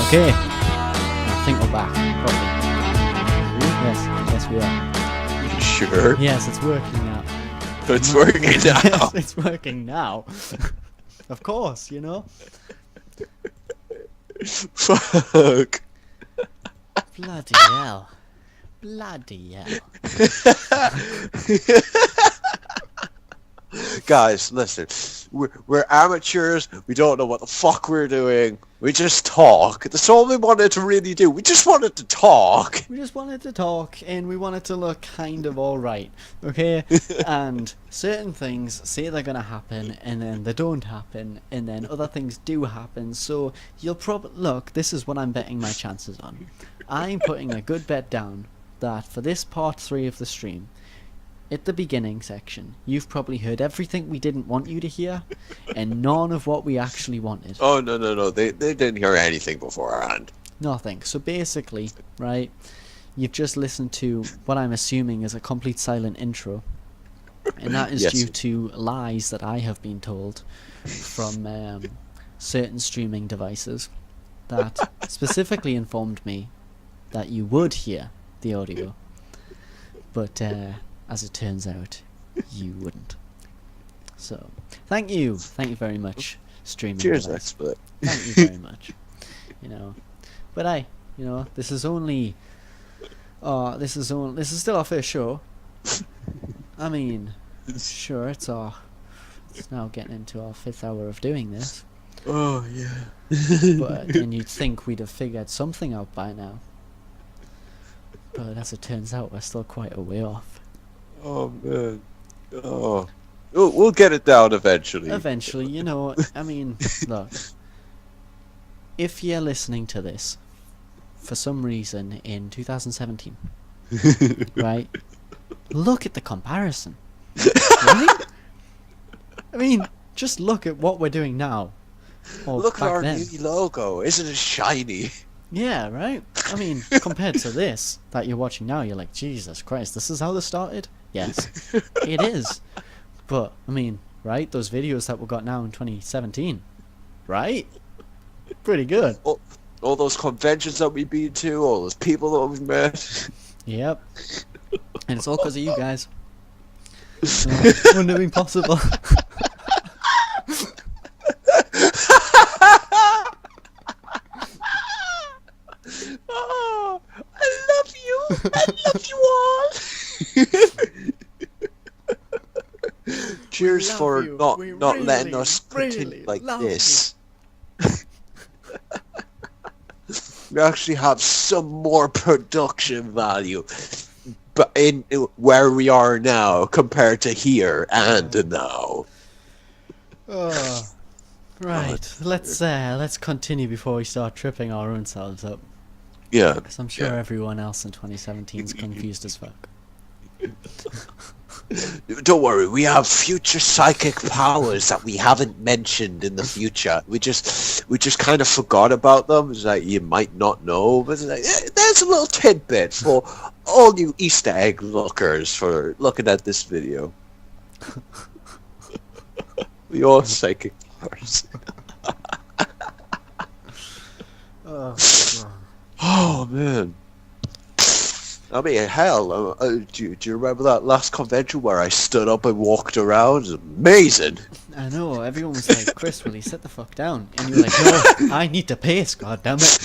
Okay. I think we're back. Probably. Yes, we are. Sure. Yes, it's working now. It's working now. Yes, it's working now. Of course, you know. Fuck. Bloody hell. Bloody hell. Guys, listen. We're amateurs. We don't know what the fuck we're doing. We just talk. That's all we wanted to really do. We just wanted to talk. We just wanted to talk, and we wanted to look kind of alright, okay? And certain things say they're gonna happen, and then they don't happen, and then other things do happen, so you'll probably... Look, this is what I'm betting my chances on. I'm putting a good bet down that for this part 3 of the stream, at the beginning section, you've probably heard everything we didn't want you to hear, and none of what we actually wanted. Oh, no. They didn't hear anything beforehand. Nothing. So basically, right, you've just listened to what I'm assuming is a complete silent intro, and that is Yes. due to lies that I have been told from certain streaming devices that specifically informed me that you would hear the audio, but as it turns out, you wouldn't. So, thank you very much, streaming Cheers, device. expert. Thank you very much. You know, but this is only, this is still our first show. I mean, sure, it's now getting into our 5th hour of doing this. Oh, yeah. But then you'd think we'd have figured something out by now. But as it turns out, we're still quite a way off. Oh, man. Oh. We'll get it down eventually. Eventually, you know, I mean, look. If you're listening to this, for some reason, in 2017, right, look at the comparison. Right? I mean, just look at what we're doing now. Or Look at back our then. new logo. Isn't it shiny? Yeah, right? I mean, compared to this that you're watching now, you're like, Jesus Christ, this is how this started? Yes, it is. But, I mean, right? Those videos that we got now in 2017, right? Pretty good. All those conventions that we've been to, all those people that we've met. Yep. And it's all because of you guys. So, wouldn't have been possible. Oh, I love you. I love you all. Cheers for not letting us continue like this. We actually have some more production value, but in where we are now compared to here and now. Right. Let's continue before we start tripping our own selves up. Yeah. Because I'm sure everyone else in 2017 is confused as fuck. Don't worry, we have future psychic powers that we haven't mentioned in the future. We just kind of forgot about them. It's like you might not know, but it's like, there's a little tidbit for all you Easter egg lookers for looking at this video. We all have psychic powers. Oh man. I mean, hell, do you remember that last convention where I stood up and walked around? It was amazing. I know, everyone was like, Chris, will you sit the fuck down? And you were like, no, I need to pace, goddammit.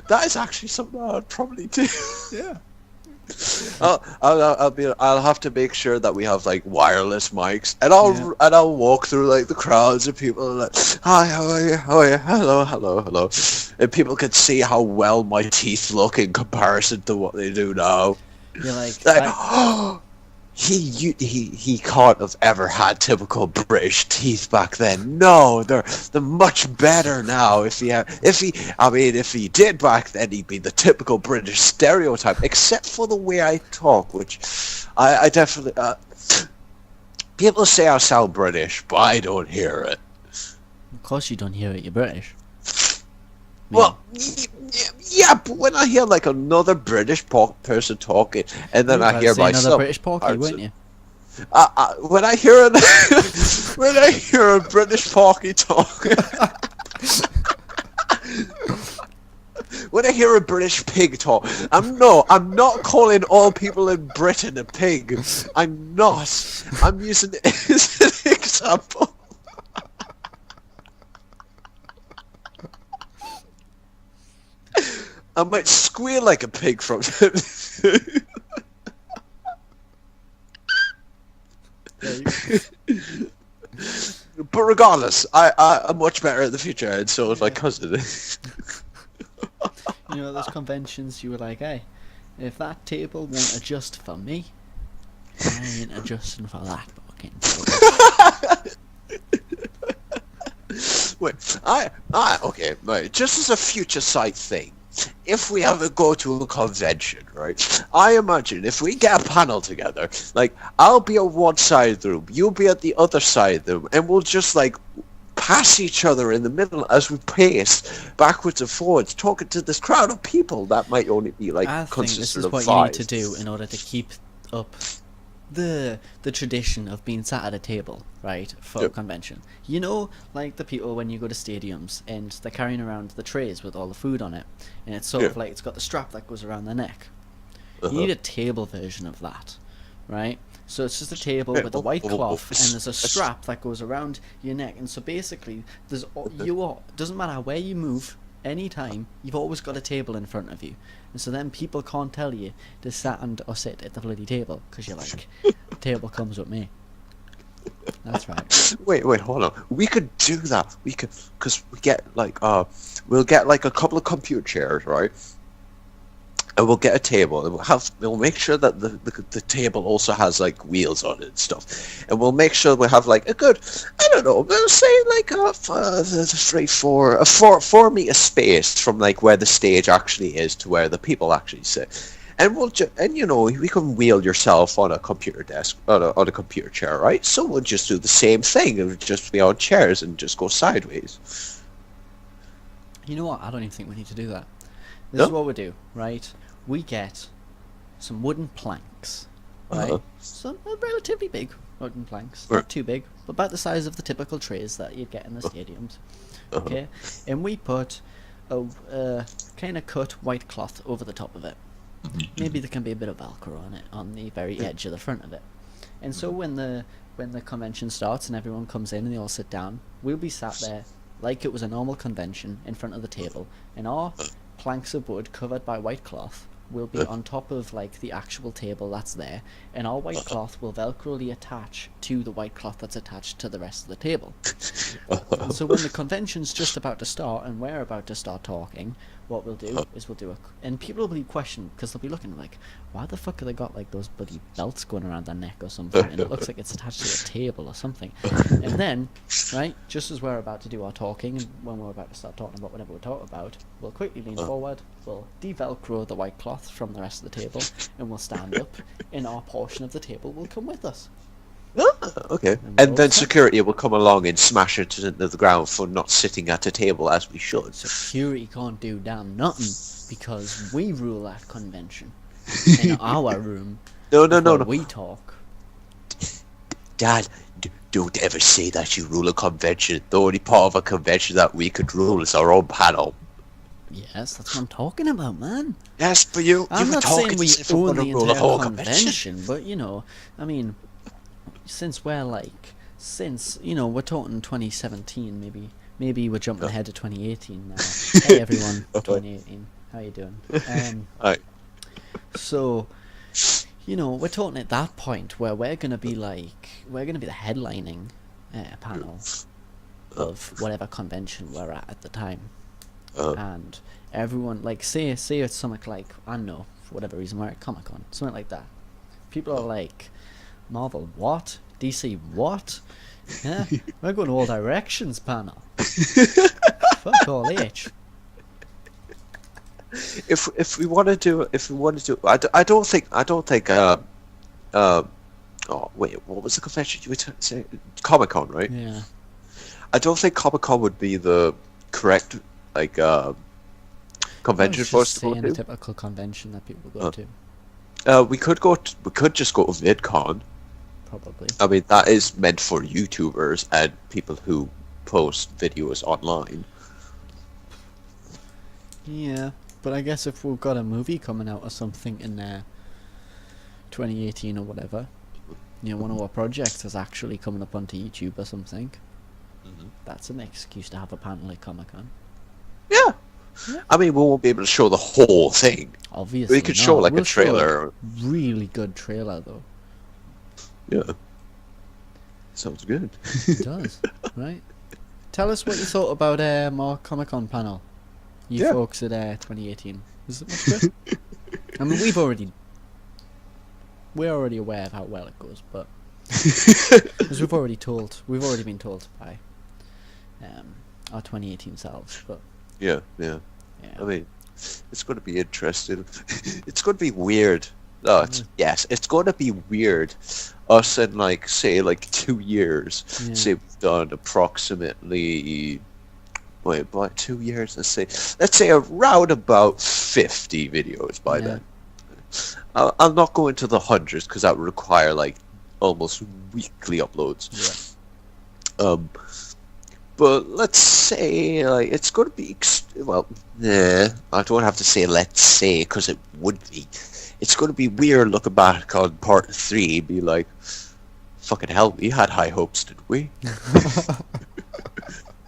That is actually something I'd probably do. Yeah. I'll have to make sure that we have like wireless mics, and I'll walk through like the crowds and people are like, hi, how are you? Oh yeah, hello, and people can see how well my teeth look in comparison to what they do now. You're like, oh, he can't have ever had typical British teeth back then. No, they're much better now. If he did back then, he'd be the typical British stereotype, except for the way I talk, which I definitely people say I sound British, but I don't hear it. of course you don't hear it, you're British. Well, yeah, but when I hear like another British person talking, and then I hear myself, another British porky, weren't you? When I hear a British porky talking, When I hear a British pig talk, I'm not calling all people in Britain a pig. I'm not. I'm using it as an example. I might squeal like a pig from time to time. But regardless, I'm much better in the future, and so is my cousin. You know, those conventions you were like, hey, if that table won't adjust for me, I ain't adjusting for that fucking table. Wait, okay, right, just as a future side thing, if we ever go to a convention, right, I imagine if we get a panel together, like, I'll be on one side of the room, you'll be at the other side of the room, and we'll just, like, pass each other in the middle as we pace backwards and forwards, talking to this crowd of people that might only be, like, I think this consistent is of what 5. you need to do in order to keep up the tradition of being sat at a table, right, for a convention. You know, like the people when you go to stadiums and they're carrying around the trays with all the food on it, and it's sort of like it's got the strap that goes around their neck. You need a table version of that, right? So it's just a table with a white cloth, and there's a strap that goes around your neck. And so basically, doesn't matter where you move, anytime, you've always got a table in front of you. And so then people can't tell you to stand or sit at the bloody table, because you're like, the table comes with me. That's right. Wait, hold on. We could do that. We could, because we get like, we'll get like a couple of computer chairs, right? And we'll get a table, and we'll make sure that the table also has like wheels on it and stuff, and we'll make sure we have like a good, I don't know, we'll say like a 4 meter space from like where the stage actually is to where the people actually sit, and and you know, we can wheel yourself on a computer desk on a computer chair, right? So we'll just do the same thing. It'll just be on chairs and just go sideways. You know what? I don't even think we need to do that. This is what we do, right? We get some wooden planks, right? Some relatively big wooden planks, not too big, but about the size of the typical trays that you'd get in the stadiums. Okay, and we put a kind of cut white cloth over the top of it. Maybe there can be a bit of Velcro on it, on the very edge of the front of it. And so when the convention starts and everyone comes in and they all sit down, we'll be sat there like it was a normal convention in front of the table, and our planks of wood covered by white cloth will be on top of like the actual table that's there, and our white cloth will velcroly attach to the white cloth that's attached to the rest of the table. And so when the convention's just about to start and we're about to start talking, what we'll do is and people will be questioning, because they'll be looking like, why the fuck have they got like those bloody belts going around their neck or something, and it looks like it's attached to a table or something. And then, right, just as we're about to do our talking, and when we're about to start talking about whatever we're talking about, we'll quickly lean forward, we'll de-velcro the white cloth from the rest of the table, and we'll stand up, and our portion of the table will come with us. Okay. And then security will come along and smash it into the ground for not sitting at a table as we should. Security can't do damn nothing, because we rule that convention in our room. No. We talk. Dad, don't ever say that you rule a convention. The only part of a convention that we could rule is our own panel. Yes, that's what I'm talking about, man. Yes, but I'm not saying we own the entire convention, but you know, I mean, since we're talking 2017, maybe we're jumping ahead to 2018 now. Hey everyone, 2018, how you doing? Hi. So, you know, we're talking at that point where we're gonna be the headlining panel of whatever convention we're at the time, and everyone, like, say it's something like, I don't know, for whatever reason we're at Comic-Con, something like that. People are like, Marvel what? DC what? Yeah, we're going to all directions panel. Fuck all H. If we want to do, I don't think. Oh wait, what was the convention you were saying? Comic-Con, right? Yeah. I don't think Comic-Con would be the correct convention for us to go to. A typical convention that people go to. We could just go to VidCon. Probably. I mean, that is meant for YouTubers and people who post videos online. Yeah, but I guess if we've got a movie coming out or something in 2018 or whatever, one of our projects is actually coming up onto YouTube or something, that's an excuse to have a panel at Comic-Con. Yeah. Yeah. I mean, we won't be able to show the whole thing. Obviously We could show like We'll a trailer. show a really good trailer though. Yeah. Sounds good. It does, right? Tell us what you thought about our Comic-Con panel. You folks at 2018. Was it much good? I mean, we're already aware of how well it goes, but because we've already been told by our 2018 selves. But Yeah. I mean, it's going to be interesting. It's going to be weird. No, it's going to be weird. Us in like 2 years. Yeah. Say we've done approximately. Wait, by 2 years, let's say around about 50 videos by then. I'll not go into the hundreds because that would require like almost weekly uploads. Yeah. But let's say like it's going to be I don't have to say let's say because it would be. It's going to be weird looking back on part 3, be like, fucking hell, we had high hopes, did we?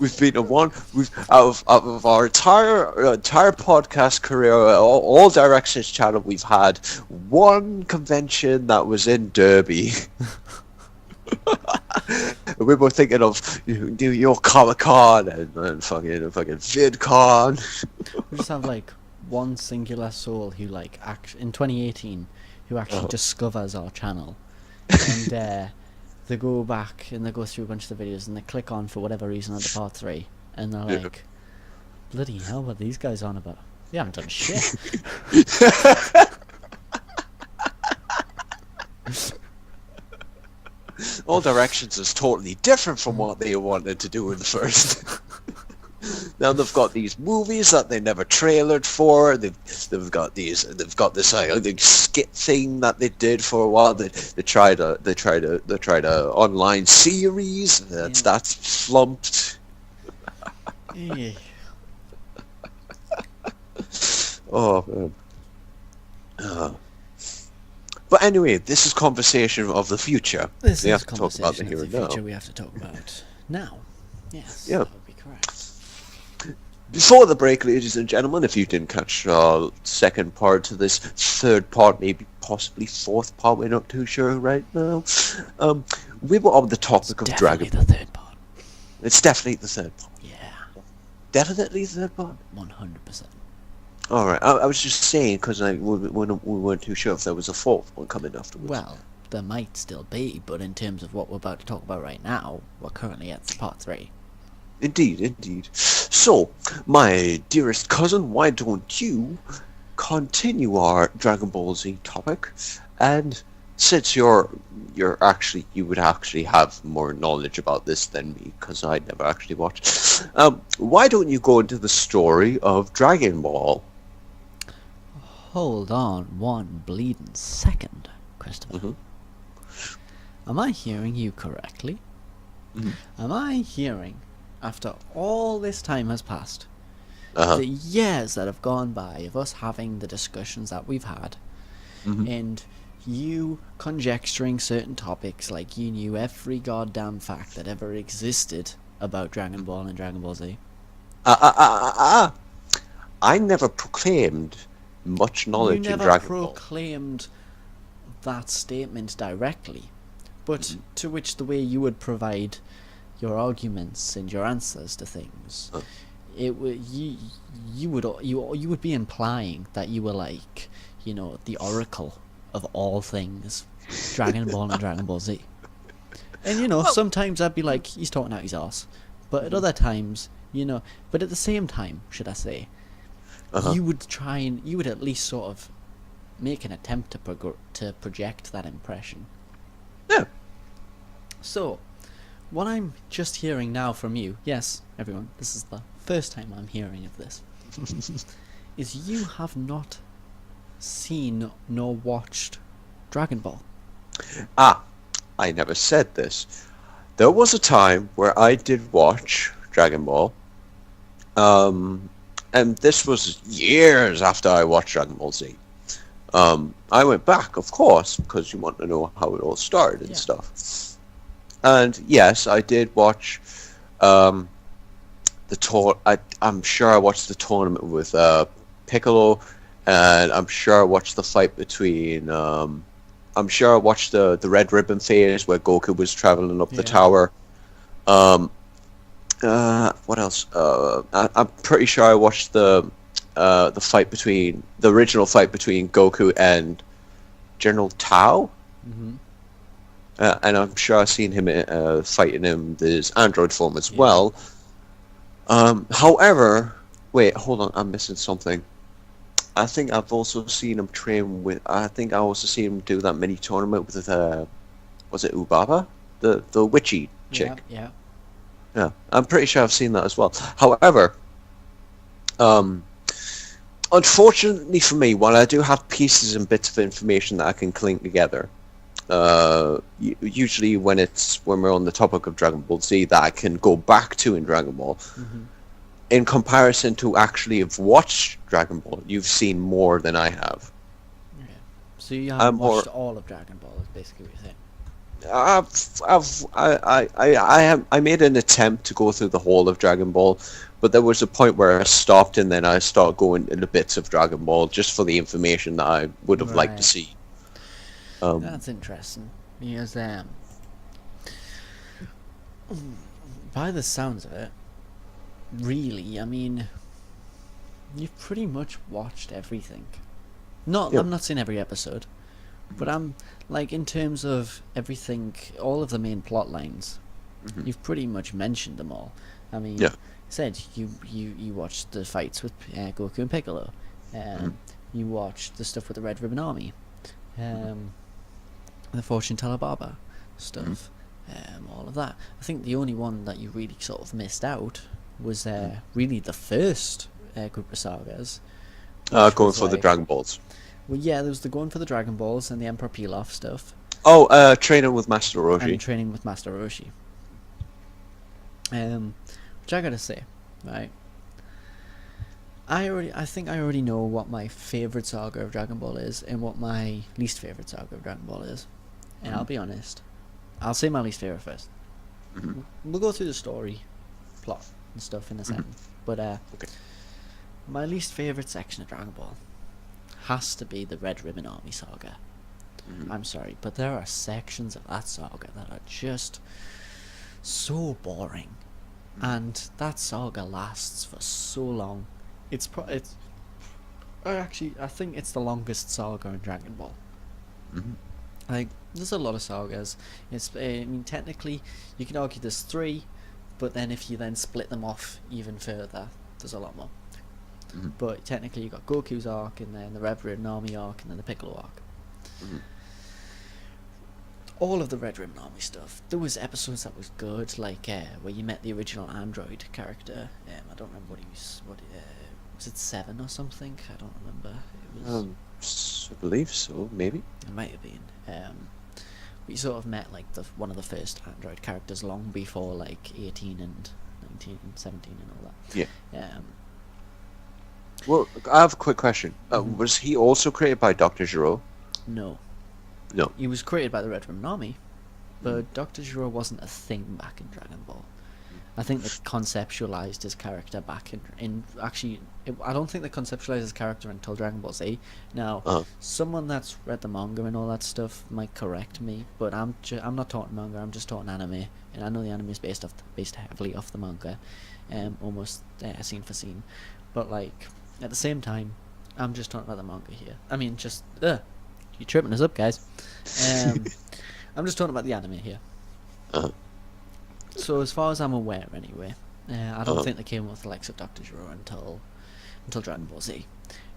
We've been out of our entire podcast career, all Directions channel, we've had one convention that was in Derby. We were thinking of New York Comic Con and fucking VidCon. We just have like one singular soul who like in 2018 who actually discovers our channel, and they go back and they go through a bunch of the videos and they click on for whatever reason on the part 3 and they're like, bloody hell, what are these guys on about? They haven't done shit. All Directions is totally different from what they wanted to do in the first. Now they've got these movies that they never trailered for. They've got this skit thing that they did for a while. They tried a online series that's flumped. Oh man. But anyway, this is conversation of the future. This we is have to talk about the here of and the now. future we have to talk about now. Yes, Yeah. that would be correct. Before the break, ladies and gentlemen, if you didn't catch second part to this, third part, maybe possibly fourth part, we're not too sure right now. We were on the topic of Dragon Ball. The third part. It's definitely the third part. Yeah. Definitely the third part. 100%. All right. I was just saying because we weren't too sure if there was a fourth one coming afterwards. Well, there might still be, but in terms of what we're about to talk about right now, we're currently at part 3. Indeed. So, my dearest cousin, why don't you continue our Dragon Ball Z topic? And since you would actually have more knowledge about this than me, because I never actually watched. Why don't you go into the story of Dragon Ball? Hold on one bleeding second, Christopher. Mm-hmm. Am I hearing you correctly? Mm-hmm. Am I hearing, after all this time has passed, Uh-huh. the years that have gone by of us having the discussions that we've had, and you conjecturing certain topics like you knew every goddamn fact that ever existed about Dragon Ball and Dragon Ball Z? I never proclaimed much knowledge in Dragon Ball. You never proclaimed that statement directly, but to which the way you would provide your arguments and your answers to things, it would you would be implying that you were like, the oracle of all things Dragon Ball and Dragon Ball Z. And sometimes I'd be like, he's talking out his arse, but at other times, but at the same time, should I say, you would at least sort of make an attempt to project that impression. Yeah. So, what I'm just hearing now from you, yes, everyone, this is the first time I'm hearing of this, is you have not seen nor watched Dragon Ball. I never said this. There was a time where I did watch Dragon Ball. and this was years after I watched Dragon Ball Z. I went back, of course, because you want to know how it all started and Yeah. stuff. And yes, I did watch um, the tour. I'm sure I watched the tournament with Piccolo, and I'm sure I watched the fight between. I'm sure I watched the Red Ribbon phase where Goku was traveling up the Yeah. tower. Um, what else? I'm pretty sure I watched the fight between the original fight between Goku and General Tao. Mm-hmm. And I'm sure I've seen him fighting him this android form as Yeah. well. However, wait, hold on, I'm missing something. I think I've also seen him train with. I think I also seen him do that mini tournament with was it Ubaba, the witchy chick? Yeah. Yeah, I'm pretty sure I've seen that as well. However, um, unfortunately for me, while I do have pieces and bits of information that I can cling together, usually when we're on the topic of Dragon Ball Z that I can go back to in Dragon Ball, Mm-hmm. in comparison to actually have watched Dragon Ball, you've seen more than I have. Yeah. So you I'm haven't more. watched all of Dragon Ball, is basically what you're saying. I made an attempt to go through the whole of Dragon Ball, but there was a point where I stopped and then I started going into bits of Dragon Ball just for the information that I would have liked to Right. see. That's interesting. Because by the sounds of it, really, I mean, you've pretty much watched everything. Yeah. I'm not saying every episode, but I'm like in terms of everything, all of the main plot lines. Mhm. You've pretty much mentioned them all. I mean, Yeah. said you watched the fights with Goku and Piccolo. You watched the stuff with the Red Ribbon Army. The Fortune Teller Barber stuff. All of that. I think the only one that you really sort of missed out was really the first group of sagas. which Going was for the like- Dragon Balls. Well, yeah, there was the going for the Dragon Balls and the Emperor Pilaf stuff, Oh, training with Master and Roshi. training with Master Roshi. Which I gotta say, right? I think I already know what my favorite saga of Dragon Ball is and what my least favorite saga of Dragon Ball is. And I'll be honest, I'll say my least favorite first. Mhm. We'll go through the story, plot, and stuff in a second. But Okay. my least favorite section of Dragon Ball has to be the Red Ribbon Army saga. I'm sorry, but there are sections of that saga that are just so boring, and that saga lasts for so long. I think it's the longest saga in Dragon Ball. Mhm. Like, there's a lot of sagas. I mean, technically, you can argue there's 3, but then if you then split them off even further, there's a lot more. Mhm. But technically, you got Goku's arc, and then the Red Ribbon Army arc, and then the Piccolo arc. Mhm. All of the Red Ribbon Army stuff. There was episodes that was good, like where you met the original android character. I don't remember what he was. Was it 7 or something? I don't remember. It was. I believe so, maybe. It might have been. We sort of met like one of the first android characters long before like 18 and 19 and 17 and all that. Yeah. Well, I have a quick question. Was he also created by Dr. Gero? No. No. He was created by the Red Ribbon Army, but Dr. Gero wasn't a thing back in Dragon Ball. I think they conceptualized his character back I don't think they conceptualized his character until Dragon Ball Z. Now, someone that's read the manga and all that stuff might correct me, but I'm not talking manga. I'm just talking anime, and I know the anime is based heavily off the manga, almost scene for scene. But like at the same time, I'm just talking about the manga here. I mean, just you're tripping us up, guys. I'm just talking about the anime here. So as far as I'm aware, anyway, I don't think they came up with the likes of Dr. Gero until Dragon Ball Z.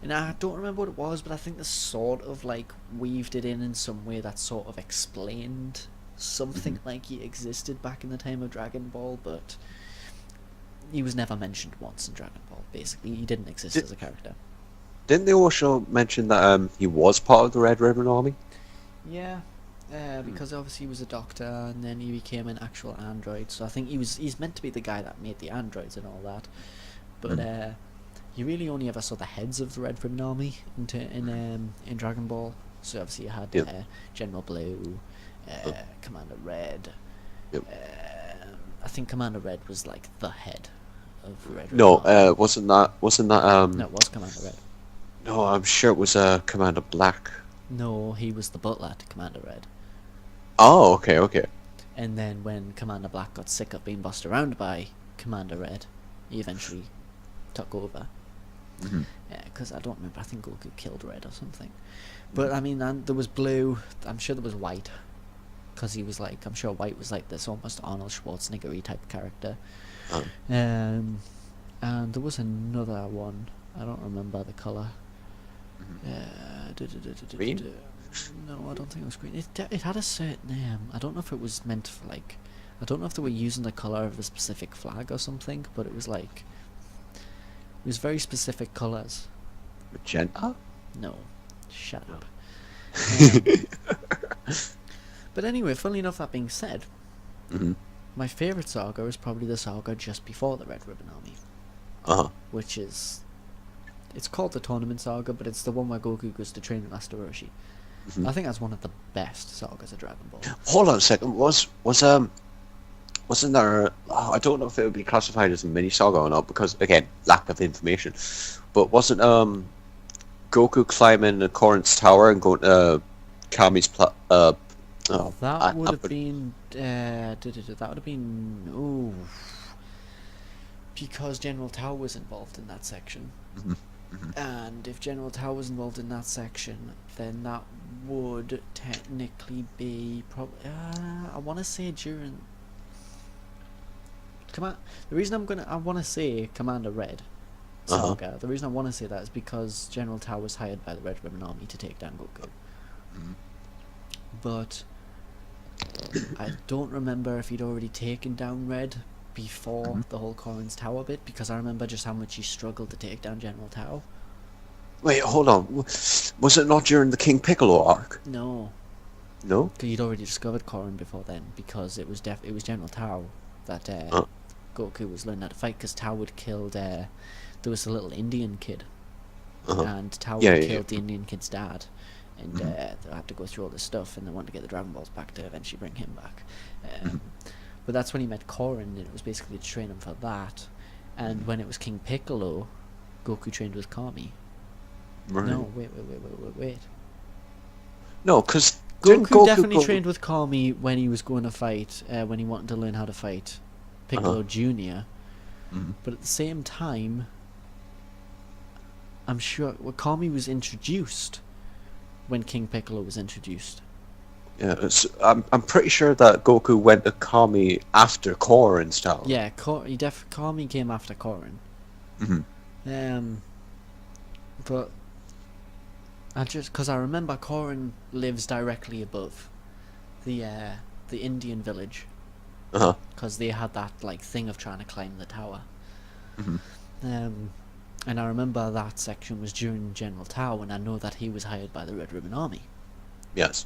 And I don't remember what it was, but I think they sort of like weaved it in some way that sort of explained something like he existed back in the time of Dragon Ball, but he was never mentioned once in Dragon Ball. Basically, he didn't exist as a character. Didn't they also mention that he was part of the Red Ribbon Army? Yeah. Because obviously he was a doctor, and then he became an actual android. So I think he's meant to be the guy that made the androids and all that. But you really only ever saw the heads of the Red Ribbon Army in Dragon Ball. So obviously you had Yep. General Blue, Commander Red. Yep. I think Commander Red was like the head of Red Ribbon No, Army. wasn't that No, it was Commander Red. No, I'm sure it was Commander Black. No, he was the butler to Commander Red. Oh, okay, okay. And then when Commander Black got sick of being bossed around by Commander Red, he eventually took over. Hmm. Because I don't remember, I think Goku killed Red or something. But I mean, and there was Blue, I'm sure there was White. Because he was like, I'm sure White was like this almost Arnold Schwarzenegger-y type character. And there was another one, I don't remember the colour. Green? No, I don't think it was green. It had a certain name. I don't know if it was meant for like, I don't know if they were using the colour of a specific flag or something, but it was like, it was very specific colours. Magenta? No, shut up. Um, but anyway, funnily enough, that being said, Hmm. my favourite saga is probably the saga just before the Red Ribbon Army, Uh-huh. which is, it's called the Tournament Saga, but it's the one where Goku goes to train with Master Roshi. Mhm. I think that's one of the best sagas of Dragon Ball. Hold on a second. Wasn't there? Oh, I don't know if it would be classified as a mini saga or not because again, lack of information. But wasn't Goku climbing the Korin's tower and going to Kami's That would have been that would have been because General Tao was involved in that section. And if General Tao was involved in that section, then that would technically be probably. I want to say during. The reason I want to say Commander Red saga. The reason I want to say that is because General Tao was hired by the Red Ribbon Army to take down Goku. But I don't remember if he'd already taken down Red before the whole Korin's Tower bit, because I remember just how much he struggled to take down General Tao. Wait, hold on. Was it not during the King Piccolo arc? No, No. because you'd already discovered Korin before then, because it was General Tao that Goku was learning how to fight, because Tao had killed. There was a little Indian kid, and Tao had killed the Indian kid's dad, and they had to go through all this stuff, and they wanted to get the Dragon Balls back to eventually bring him back. But that's when he met Korin, and it was basically to train him for that. And when it was King Piccolo, Goku trained with Kami. Right. No, wait. No, because Goku definitely trained with Kami when he was going to fight, when he wanted to learn how to fight Piccolo Jr. But at the same time, I'm sure Kami was introduced when King Piccolo was introduced. Yeah, I'm pretty sure that Goku went to Kami after Korin's tower. Yeah, Kami came after Korin. But because I remember Korin lives directly above the Indian village, because they had that like thing of trying to climb the tower. And I remember that section was during General Tao, and I know that he was hired by the Red Ribbon Army. Yes.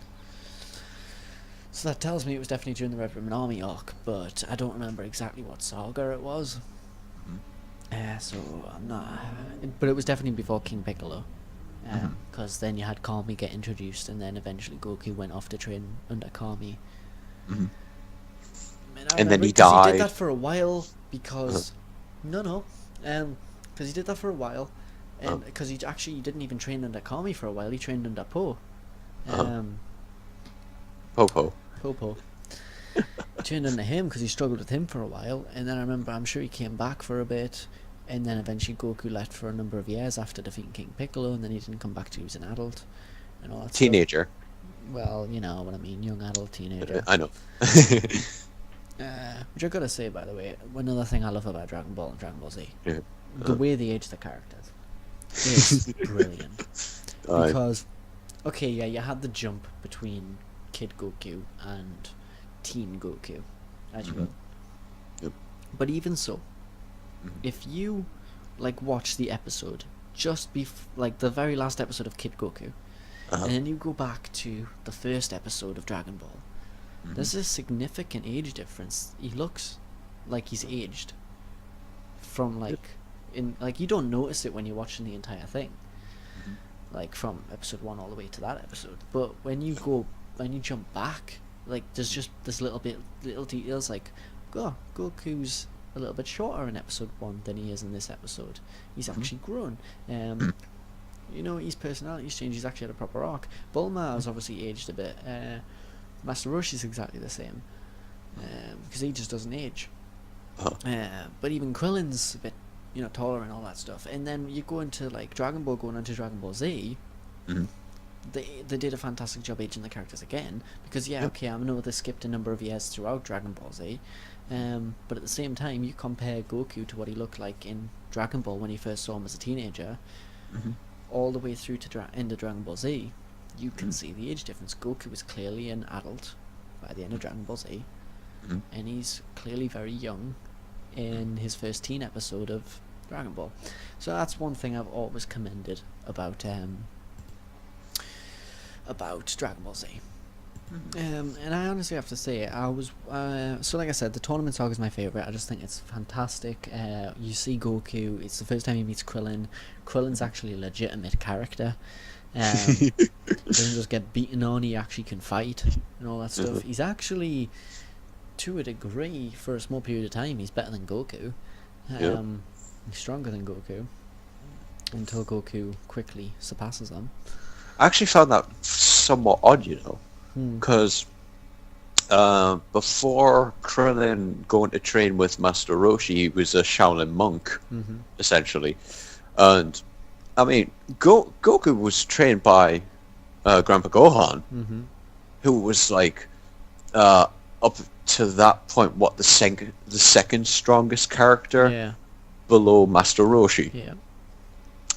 So that tells me it was definitely during the Red Ribbon Army arc, but I don't remember exactly what saga it was. So I'm not. But it was definitely before King Piccolo, because then you had Kami get introduced, and then eventually Goku went off to train under Kami. And then he He died. did that for a while because because he did that for a while, and because he didn't even train under Kami for a while. He trained under Po. Popo. Popo. He trained under him because he struggled with him for a while, and then I'm sure he came back for a bit, and then eventually Goku left for a number of years after defeating King Piccolo, and then he didn't come back till he was an adult, and all that Teenager. stuff. Well, you know what I mean, young adult teenager. I know. Which I gotta say, by the way, another thing I love about Dragon Ball and Dragon Ball Z, Yeah. the way they age the characters is brilliant. Because, okay, yeah, you had the jump between Kid Goku and Teen Goku, as you will. Yep. But even so, if you like watch the episode just like the very last episode of Kid Goku, and then you go back to the first episode of Dragon Ball, there's a significant age difference. He looks like he's aged from like in like you don't notice it when you're watching the entire thing, like from episode 1 all the way to that episode. But when you jump back, like there's just this little details like, Goku's a little bit shorter in episode 1 than he is in this episode. He's actually grown. His personality's changed. He's actually had a proper arc. Bulma has obviously aged a bit. Master Roshi's exactly the same, because he just doesn't age. But even Krillin's a bit, taller and all that stuff. And then you go into like Dragon Ball, going into Dragon Ball Z. They did a fantastic job aging the characters again, because I know they skipped a number of years throughout Dragon Ball Z, but at the same time you compare Goku to what he looked like in Dragon Ball when you first saw him as a teenager, all the way through to end of Dragon Ball Z, you can see the age difference. Goku was clearly an adult by the end of Dragon Ball Z, and he's clearly very young in his first teen episode of Dragon Ball. So that's one thing I've always commended about Dragon Ball Z. And I honestly have to say, I was so like I said, the Tournament Saga is my favourite. I just think it's fantastic. You see Goku, it's the first time he meets Krillin. Krillin's actually a legitimate character. He doesn't just get beaten on, he actually can fight and all that stuff. He's actually, to a degree, for a small period of time, he's better than Goku. He's stronger than Goku, until Goku quickly surpasses him. I actually found that somewhat odd, because before Krillin going to train with Master Roshi, he was a Shaolin monk, essentially. And, I mean, Goku was trained by Grandpa Gohan, who was, like, up to that point, the second strongest character below Master Roshi. Yeah.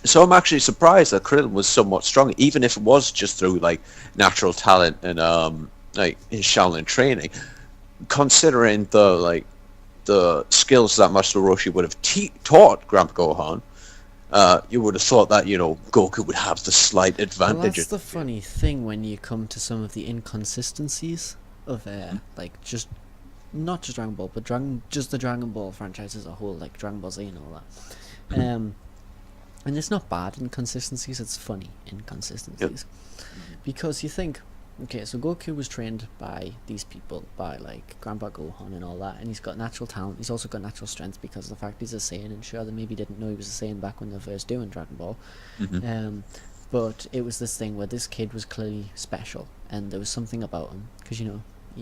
So I'm actually surprised that Krillin was somewhat strong, even if it was just through like natural talent and like his Shaolin training. Considering the skills that Master Roshi would have taught Grandpa Gohan, you would have thought that Goku would have the slight advantage. Well, that's the funny thing when you come to some of the inconsistencies of like just not just Dragon Ball, but just the Dragon Ball franchise as a whole, like Dragon Ball Z and all that. And it's not bad inconsistencies, it's funny inconsistencies. Because you think, okay, so Goku was trained by these people, by like Grandpa Gohan and all that, and he's got natural talent, he's also got natural strength because of the fact he's a Saiyan, and sure, they maybe didn't know he was a Saiyan back when they were first doing Dragon Ball. But it was this thing where this kid was clearly special, and there was something about him, because he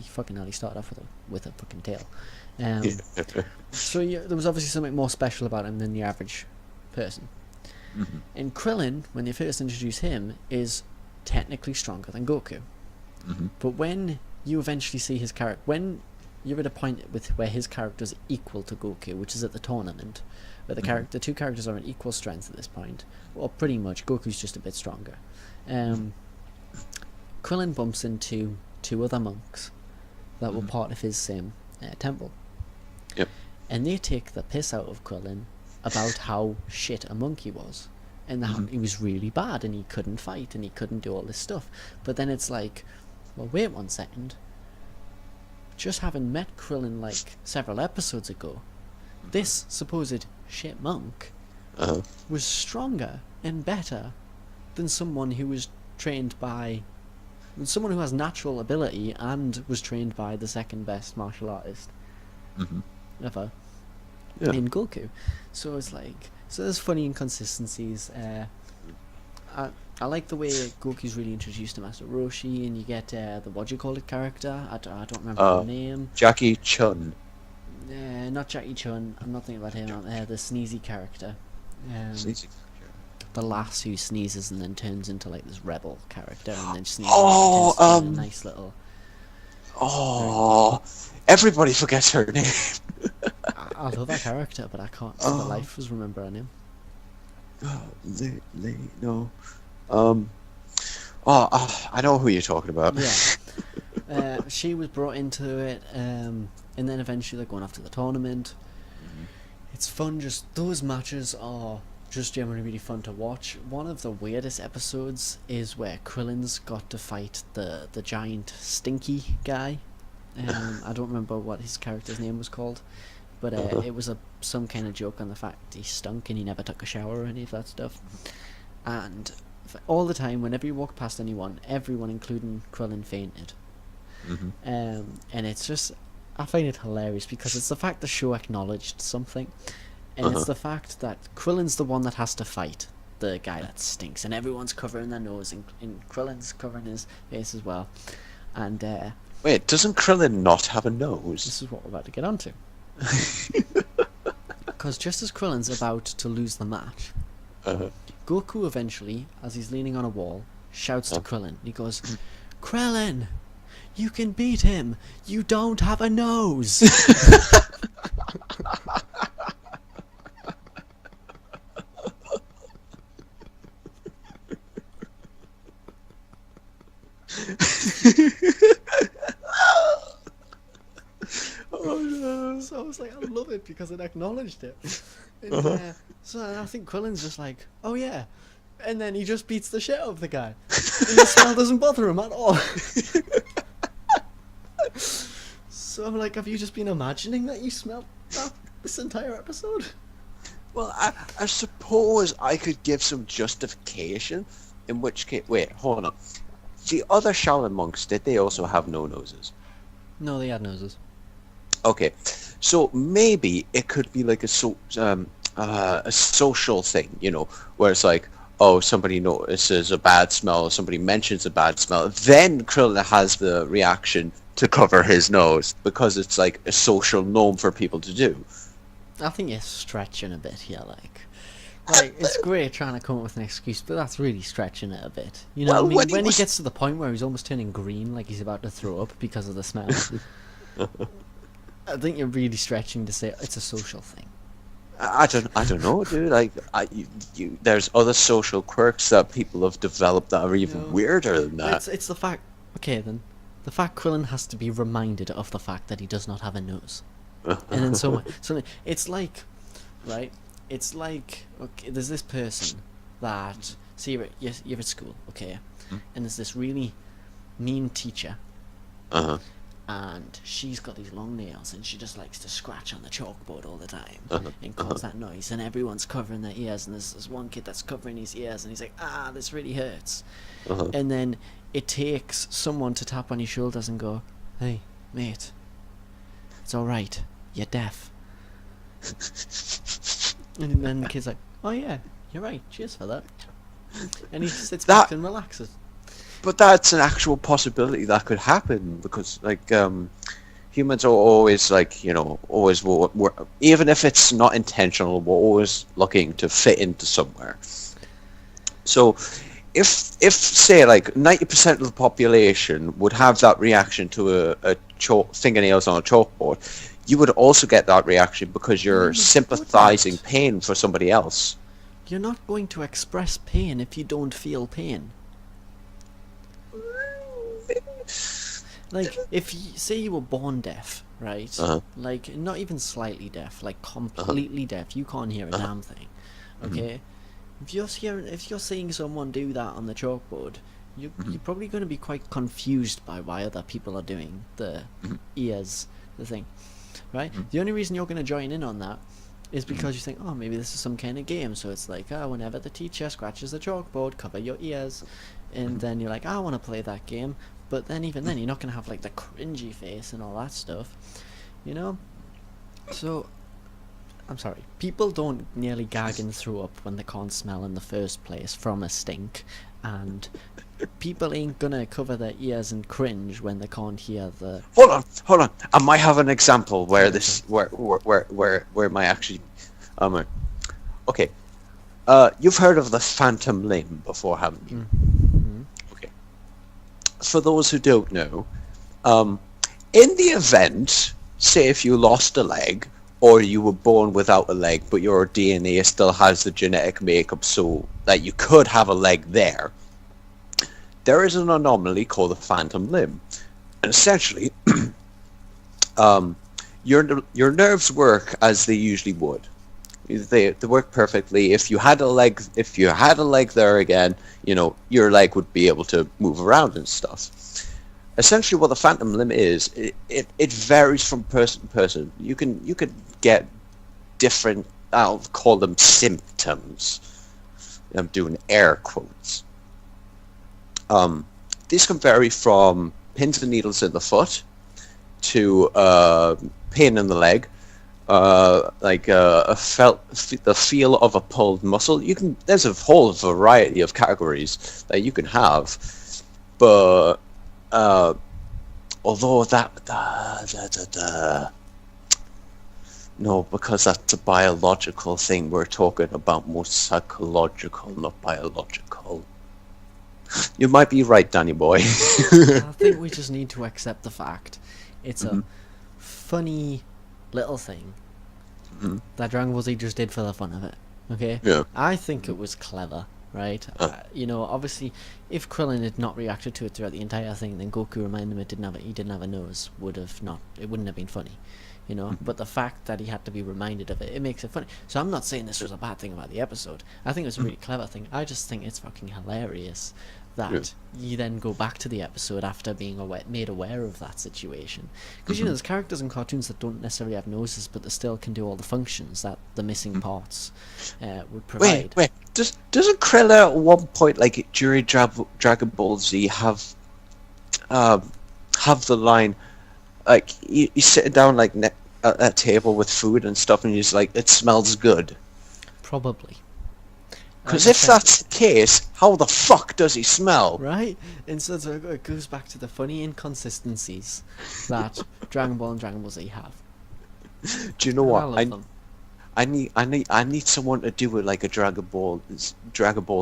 fucking hell, he started off with a fucking tail. So there was obviously something more special about him than the average person. And Krillin, when they first introduce him, is technically stronger than Goku. But when you eventually see his character, when you're at a point where his character is equal to Goku, which is at the tournament, where the two characters are in equal strength at this point, well, pretty much Goku's just a bit stronger. Krillin bumps into two other monks that were part of his same temple, and they take the piss out of Krillin about how shit a monk he was, and that he was really bad and he couldn't fight and he couldn't do all this stuff. But then it's like, well, wait 1 second, just having met Krillin like several episodes ago, this supposed shit monk was stronger and better than someone who was trained by someone who has natural ability and was trained by the second best martial artist ever in Goku. So it's like, so there's funny inconsistencies. I like the way Goku's really introduced to Master Roshi, and you get the what do you call it character? I don't remember the name. Jackie Chun. Not Jackie Chun. I'm not thinking about him. The sneezy character. The lass who sneezes and then turns into like this rebel character, and then sneezes and turns into a nice little. Everybody forgets her name. I love that character, but I can't for the life was remember her name. No. I know who you're talking about. Yeah. She was brought into it, and then eventually they're going after the tournament. It's fun. Just those matches are just generally really fun to watch. One of the weirdest episodes is where Krillin's got to fight the giant stinky guy. I don't remember what his character's name was called, but it was some kind of joke on the fact he stunk and he never took a shower or any of that stuff. And all the time, whenever he walked past anyone, everyone, including Krillin, fainted. And it's just, I find it hilarious because it's the fact the show acknowledged something, and it's the fact that Krillin's the one that has to fight the guy that stinks, and everyone's covering their nose, and Krillin's covering his face as well. And wait, doesn't Krillin not have a nose? this is what we're about to get onto. Because just as Krillin's about to lose the match, Goku eventually, as he's leaning on a wall, shouts to Krillin. He goes, "Krillin, you can beat him. You don't have a nose." Oh no. So I was like, I love it because it acknowledged it. And, so I think Krillin's just like, oh yeah. And then he just beats the shit out of the guy. And the smell doesn't bother him at all. So I'm like, have you just been imagining that you smelled that this entire episode? Well, I suppose I could give some justification, in which case... Wait, hold on. The other Shaolin monks, did they also have no noses? No, they had noses. Okay, so maybe it could be like a social thing, you know, where it's like, oh, somebody notices a bad smell, or somebody mentions a bad smell, then Krillin has the reaction to cover his nose, because it's like a social norm for people to do. I think you're stretching a bit here, like it's great trying to come up with an excuse, but that's really stretching it a bit. You know, Well, what I mean, when he gets to the point where he's almost turning green, like he's about to throw up because of the smell. I think you're really stretching to say it's a social thing. I don't know, dude. Like, there's other social quirks that people have developed that are even weirder than that. It's the fact. Okay, then the fact Krillin has to be reminded of the fact that he does not have a nose, and then so it's like, right? It's like, okay, there's this person that, see, you're at school, okay, and there's this really mean teacher, and she's got these long nails, and she just likes to scratch on the chalkboard all the time, and cause that noise, and everyone's covering their ears, and there's this one kid that's covering his ears, and he's like, this really hurts, and then it takes someone to tap on your shoulders and go, hey, mate, it's alright, you're deaf. And then the kid's like, oh yeah, you're right, cheers for that. And he just sits back and relaxes. But that's an actual possibility that could happen, because like humans are always like, you know, always we're, even if it's not intentional, we're always looking to fit into somewhere. So if say like 90% of the population would have that reaction to a fingernails on a chalkboard, you would also get that reaction because you're sympathizing pain for somebody else. You're not going to express pain if you don't feel pain. Like, if you say you were born deaf, right? Like, not even slightly deaf, like completely deaf, you can't hear a damn thing. Okay? If you're seeing someone do that on the chalkboard, you're probably going to be quite confused by why other people are doing the ears, the thing. Right? The only reason you're going to join in on that is because you think, oh, maybe this is some kind of game. So it's like, whenever the teacher scratches the chalkboard, cover your ears. And then you're like, I want to play that game. But then even then, you're not going to have like the cringy face and all that stuff. You know? So, I'm sorry. People don't nearly gag and throw up when they can't smell in the first place from a stink. And people ain't gonna cover their ears and cringe when they can't hear the... Hold on. I might have an example where this, where my actually, okay. You've heard of the phantom limb before, haven't you? Okay. For those who don't know, in the event, say if you lost a leg, or you were born without a leg, but your DNA still has the genetic makeup so that you could have a leg there, there is an anomaly called the phantom limb. And essentially, your nerves work as they usually would. They work perfectly. If you had a leg there again, you know, your leg would be able to move around and stuff. essentially what the phantom limb is, it varies from person to person. You could get different, I'll call them symptoms. I'm doing air quotes. These can vary from pins and needles in the foot to pain in the leg, the feel of a pulled muscle. There's a whole variety of categories that you can have, but although no, because that's a biological thing. We're talking about more psychological, not biological. You might be right, Danny boy. I think we just need to accept the fact it's a funny little thing that Dragon Ball Z just did for the fun of it. Okay? Yeah. I think it was clever, right? Obviously, if Krillin had not reacted to it throughout the entire thing, then Goku reminded him he didn't have a nose it wouldn't have been funny. But the fact that he had to be reminded of it makes it funny. So I'm not saying this was a bad thing about the episode. I think it was a really clever thing. I just think it's fucking hilarious that you then go back to the episode after being made aware of that situation. Because, there's characters in cartoons that don't necessarily have noses, but they still can do all the functions that the missing parts would provide. Wait. Doesn't Krillin at one point, like, during Dragon Ball Z, have the line, like, he's sitting down, like, at a table with food and stuff, and he's like, it smells good? Probably. Because if that's the case, how the fuck does he smell? Right? And so it goes back to the funny inconsistencies that Dragon Ball and Dragon Ball Z have. Do you know what? I love them. I need someone to do it like a Dragon Ball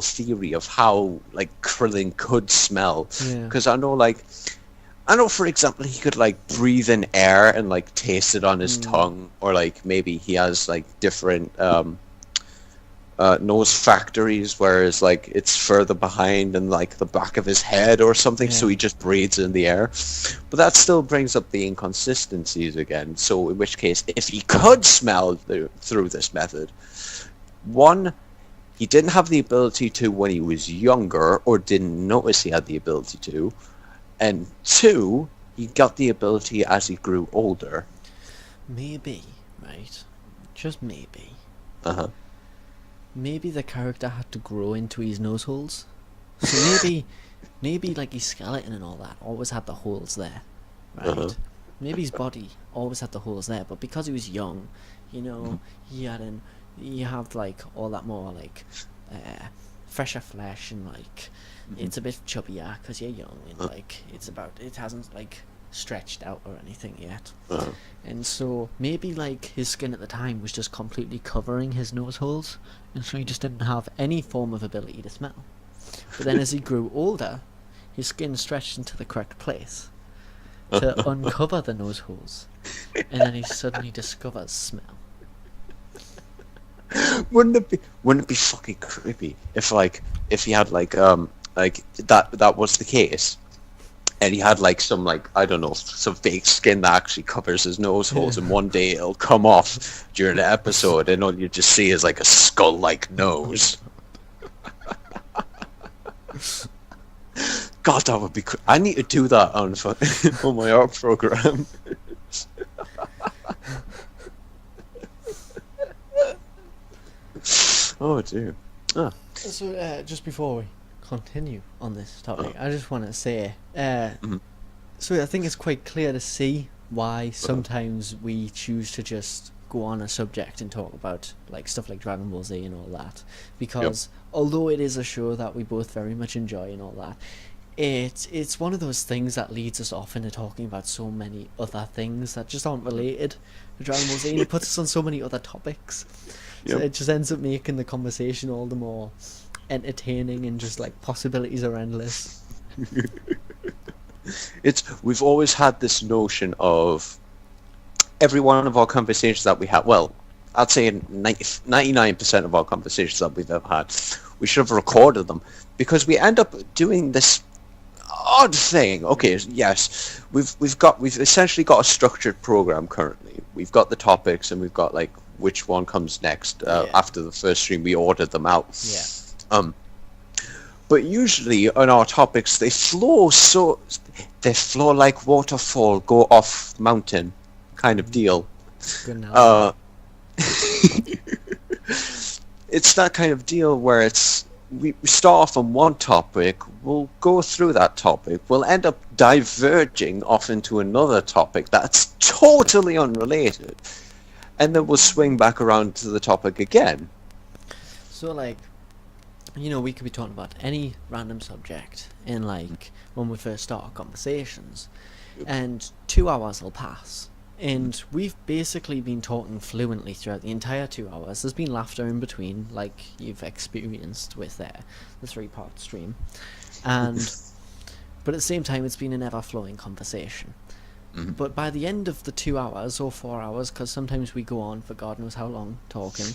theory of how, like, Krillin could smell. Because I know, for example, he could, like, breathe in air and, like, taste it on his tongue, or, like, maybe he has, like, different nose factories, whereas, like, it's further behind in, like, the back of his head or something, so he just breathes in the air. But that still brings up the inconsistencies again. So in which case, if he could smell through this method, one, he didn't have the ability to when he was younger, or didn't notice he had the ability to, and two, he got the ability as he grew older. Maybe, right? Just maybe. Maybe the character had to grow into his nose holes. So maybe like his skeleton and all that always had the holes there, right? Maybe his body always had the holes there, but because he was young, you have like all that more like fresher flesh, and like it's a bit chubbier because you're young, and like it hasn't like stretched out or anything yet. And so maybe like his skin at the time was just completely covering his nose holes, and so he just didn't have any form of ability to smell. But then as he grew older, his skin stretched into the correct place to uncover the nose holes, and then he suddenly discovers smell. Wouldn't it be fucking creepy if he had that was the case, and he had like some, like, I don't know, some fake skin that actually covers his nose holes, and one day it'll come off during the episode, and all you just see is like a skull-like nose. God, that would be I need to do that on my art program. Oh dear. So just before we continue on this topic, I just want to say, so I think it's quite clear to see why sometimes we choose to just go on a subject and talk about like stuff like Dragon Ball Z and all that, because although it is a show that we both very much enjoy and all that, it's one of those things that leads us off into talking about so many other things that just aren't related to Dragon Ball Z, and it puts us on so many other topics. So it just ends up making the conversation all the more entertaining, and just like possibilities are endless. We've always had this notion of every one of our conversations that we have. Well, I'd say 99% of our conversations that we've ever had, we should have recorded them, because we end up doing this odd thing. Okay, yes, we've essentially got a structured program currently. We've got the topics, and we've got like which one comes next after the first stream. We ordered them out. But usually on our topics, they flow like waterfall, go off mountain, kind of deal. Good analogy. Uh, it's that kind of deal where we start off on one topic, we'll go through that topic, we'll end up diverging off into another topic that's totally unrelated, and then we'll swing back around to the topic again. So like, you know, we could be talking about any random subject in like when we first start our conversations, and 2 hours will pass. And we've basically been talking fluently throughout the entire 2 hours. There's been laughter in between, like you've experienced with the 3-part stream. And but at the same time, it's been an ever-flowing conversation. Mhm. But by the end of the 2 hours or 4 hours, because sometimes we go on for God knows how long talking,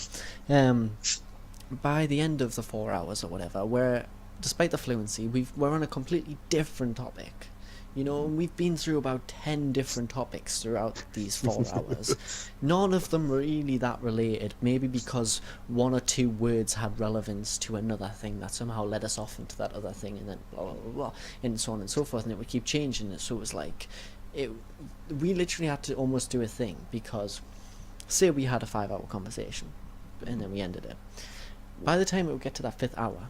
by the end of the 4 hours or whatever, despite the fluency, we're on a completely different topic. You know, and we've been through about 10 different topics throughout these 4 hours. None of them really that related, maybe because 1 or 2 words had relevance to another thing that somehow led us off into that other thing, and then blah, blah, blah, blah, and so on and so forth, and it would keep changing it. So it was like, we literally had to almost do a thing, because say we had a 5-hour conversation, and then we ended it. By the time it would get to that 5th hour,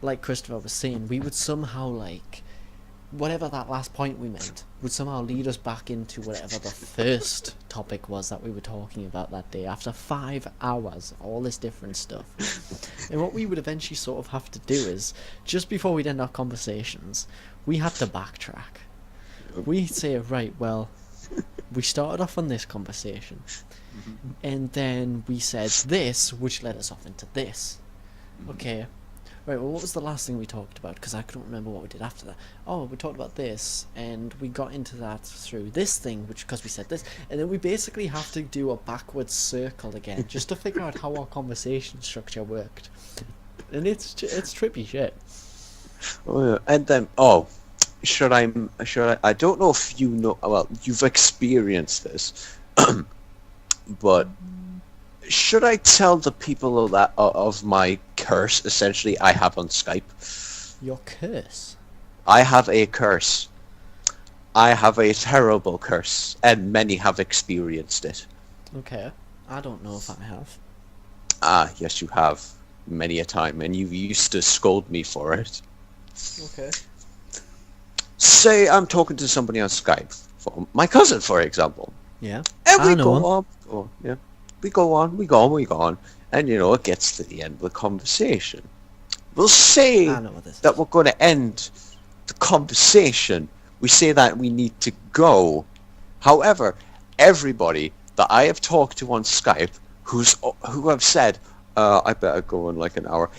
like Christopher was saying, we would somehow like, whatever that last point we meant would somehow lead us back into whatever the first topic was that we were talking about that day after 5 hours of all this different stuff. And what we would eventually sort of have to do is, just before we'd end our conversations, we had to backtrack. We'd say, right, well, we started off on this conversation, and then we said this, which led us off into this. Okay. Right, well, what was the last thing we talked about? Because I couldn't remember what we did after that. Oh, we talked about this, and we got into that through this thing, because we said this, and then we basically have to do a backwards circle again, just to figure out how our conversation structure worked. And it's trippy shit. Oh, yeah. And then, I don't know if you know, well, you've experienced this, but should I tell the people of my curse, essentially, I have on Skype? Your curse? I have a curse. I have a terrible curse, and many have experienced it. Okay. I don't know if I have. Ah, yes, you have. Many a time, and you used to scold me for it. Okay. Say I'm talking to somebody on Skype, for my cousin, for example. Yeah. And I we know him. go on, yeah. We go on, and you know, it gets to the end of the conversation. We'll say I know what this that is. we're going to end the conversation. We say that we need to go. However, everybody that I have talked to on Skype who have said, I better go in like an hour,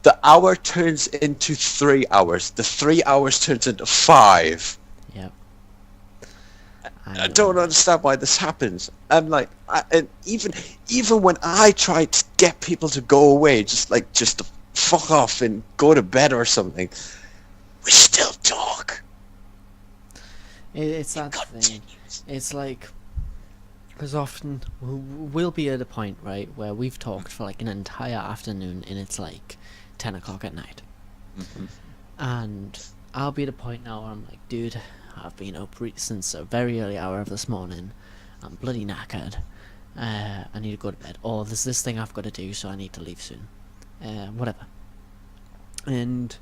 the hour turns into 3 hours. The 3 hours turns into 5. Yep. I don't understand why this happens. I'm like, and even when I try to get people to go away, just to fuck off and go to bed or something, we still talk. It's that thing. It's like, because often we'll be at a point, right, where we've talked for like an entire afternoon, and it's like 10 o'clock at night. Mm-hmm. And I'll be at a point now where I'm like, dude, I've been up since a very early hour of this morning. I'm bloody knackered. I need to go to bed. Or there's this thing I've got to do, so I need to leave soon. Whatever. And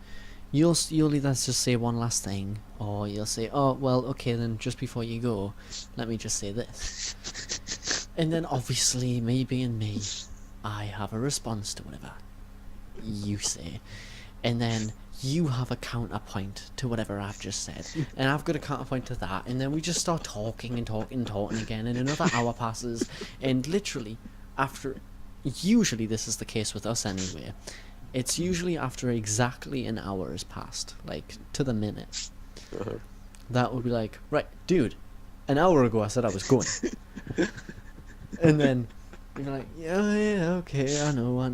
you'll either just say one last thing, or you'll say, oh, well, okay, then just before you go, let me just say this. And then obviously, me being me, I have a response to whatever you say. And then you have a counterpoint to whatever I've just said, and I've got a counterpoint to that, and then we just start talking again, and another hour passes, and literally, usually this is the case with us anyway, it's usually after exactly an hour has passed, like, to the minute, that would be like, right, dude, an hour ago I said I was going, and then you're like, yeah, okay, I know,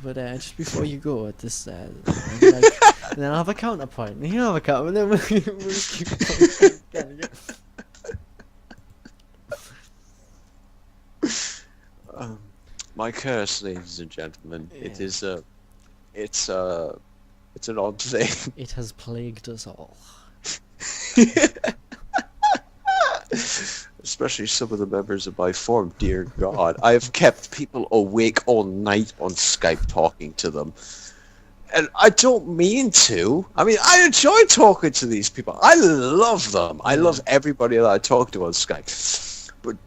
but just before you go at this, and then I'll have a counterpoint, and you'll have a counterpoint, and then we'll just keep going again. My curse, ladies and gentlemen, Yeah. it's It's an odd thing. It has plagued us all. Especially some of the members of my form, dear God. I've kept people awake all night on Skype talking to them. And I don't mean to. I mean, I enjoy talking to these people. I love them. I love everybody that I talk to on Skype. But,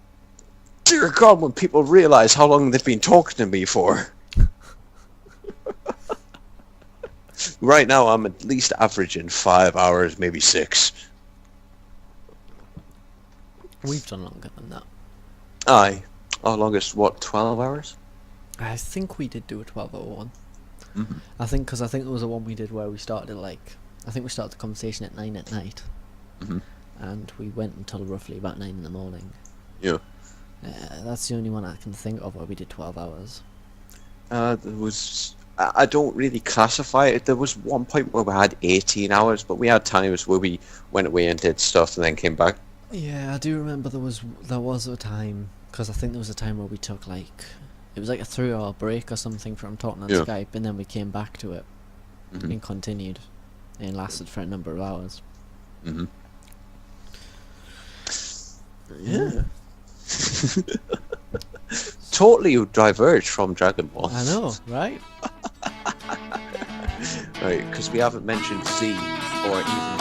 dear God, when people realize how long they've been talking to me for. Right now, I'm at least averaging 5 hours, maybe 6. We've done longer than that. Aye. Our longest, what, 12 hours? I think we did do a 12-hour one. Mm-hmm. I think there was a one we did where we started I think we started the conversation at 9 at night. Mm-hmm. And we went until roughly about 9 in the morning. Yeah. That's the only one I can think of where we did 12 hours. There was... I don't really classify it. There was one point where we had 18 hours, but we had times where we went away and did stuff and then came back. Yeah, I do remember there was a time, because I think there was a time where we took it was like a 3-hour break or something from talking on Skype, and then we came back to it and continued, and lasted for a number of hours. Mm-hmm. Yeah. Totally diverged from Dragon Ball. I know, right? Right, because we haven't mentioned Z or even